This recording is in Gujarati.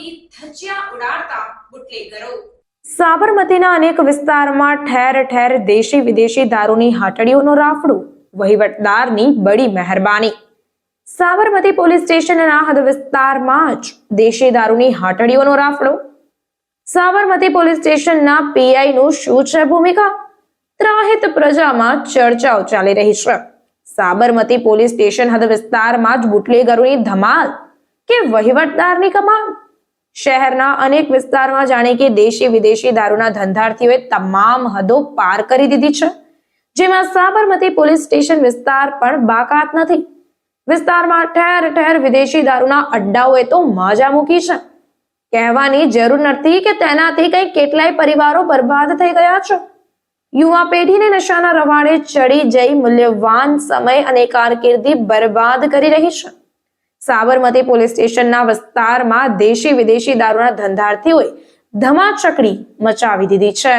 દારૂની ધજિયા ઉડાડતા બુટલેગરો। સાબરમતીના અનેક વિસ્તારમાં ઠેર ઠેર દેશી વિદેશી દારૂની હાટડીઓનો રાફડો, વહીવટદારની બડી મહેરબાની। સાબરમતી પોલીસ સ્ટેશનના હદ વિસ્તારમાં જ દેશી દારૂની હાટડીઓનો રાફડો। સાબરમતી પોલીસ સ્ટેશનના પીઆઈનું શું છે ભૂમિકા? ત્રાહિત પ્રજામાં ચર્ચાઓ ચાલી રહી છે। સાબરમતી પોલીસ સ્ટેશન હદ વિસ્તારમાં જ બુટલેગરોની ધમાલ કે વહીવટદારની કમાલ? શહેરના અનેક વિસ્તારમાં જાણે કે દેશી વિદેશી દારૂના ધંધાર્થીઓએ તમામ હદો પાર કરી દીધી છે, જેમાં સાબરમતી પોલીસ સ્ટેશન વિસ્તાર પણ બાકાત નથી। વિસ્તારમાં ઠેર ઠેર વિદેશી દારૂના અડ્ડાઓએ તો મજા મૂકી છે। કહેવાની જરૂર નથી કે તેનાથી કઈ કેટલાય પરિવારો બરબાદ થઈ ગયા છે। યુવા પેઢીને નશાના રવાડે ચડી જઈ મૂલ્યવાન સમય અને કારકિર્દી બરબાદ કરી રહી છે। સાબરમતી પોલીસ સ્ટેશનના વિસ્તારમાં દેશી વિદેશી દારૂના ધંધાર્થીઓએ ધમાચકડી મચાવી દીધી છે।